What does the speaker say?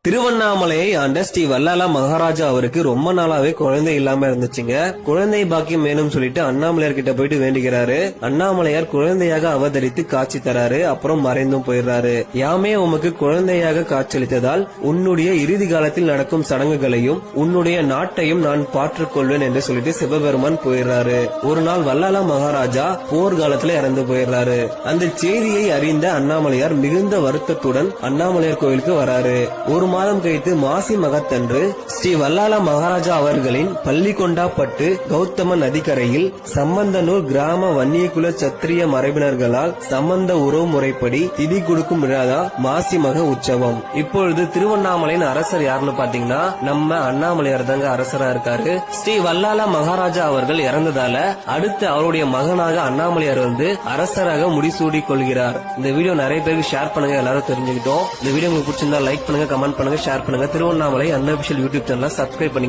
திருவண்ணாமலையை ஆண்ட ஸ்ரீ வல்லாலா மகாராஜா அவருக்கு ரொம்ப நாளாவே குழந்தை இல்லாம இருந்துச்சுங்க. குழந்தை பாக்கியம் வேணும்னு சொல்லிட்டு அண்ணாமலையார் கிட்ட போயிட்டு வேண்டிக்கிறாரு. அண்ணாமலையார் குழந்தையாக அவதரித்து காட்சி தராரு. அப்புறம் மறைந்தும் போயிடுறாரு. யாமே உமக்கு குழந்தையாக காட்சியளித்ததால் உன்னுடைய இறுதி காலத்தில் நடக்கும் சடங்குகளையும் உன்னுடைய நாட்டையும் நான் பாற்றுக்கொள்வேன் என்று சொல்லிட்டு சிவபெருமான் போயிடுறாரு. ஒரு நாள் வல்லாலா மகாராஜா போர்க்காலத்துல இறந்து போயிடுறாரு. அந்த செய்தியை அறிந்த அண்ணாமலையார் மிகுந்த வருத்தத்துடன் அண்ணாமலையார் கோயிலுக்கு வராரு. ஒரு மாதம் கழித்து மாசி மகத்தன்று ஸ்ரீ வல்லாலா மகாராஜா அவர்களின் பள்ளிகொண்டாப்பட்டு கௌதம நதிக்கரையில் சம்பந்தனூர் கிராம வன்னியகுல சத்திரிய மரபினர்களால் சம்பந்த உறவு முறைப்படி திதி கொடுக்கும் விழாதா மாசி மக உற்சவம். இப்பொழுது திருவண்ணாமலையின் அரசர் யாருன்னு பாத்தீங்கன்னா நம்ம அண்ணாமலையார் தாங்க அரசரா இருக்காரு. ஸ்ரீ வல்லாலா மகாராஜா அவர்கள் இறந்ததால அடுத்து அவருடைய மகனாக அண்ணாமலையார் அரசராக முடிசூடி கொள்கிறார். இந்த வீடியோ நிறைய பேருக்கு ஷேர் பண்ணுங்க, எல்லாரும் தெரிஞ்சுக்கிட்டோம். இந்த வீடியோ உங்களுக்கு பிடிச்சிருந்தா லைக் பண்ணுங்க, கமெண்ட் பண்ணுங்க, ஷேர் பண்ணுங்க. திருவண்ணாமலை அன்அபிஷியல் யூடியூப் சேனலை சப்ஸ்கிரைப் பண்ணுங்க.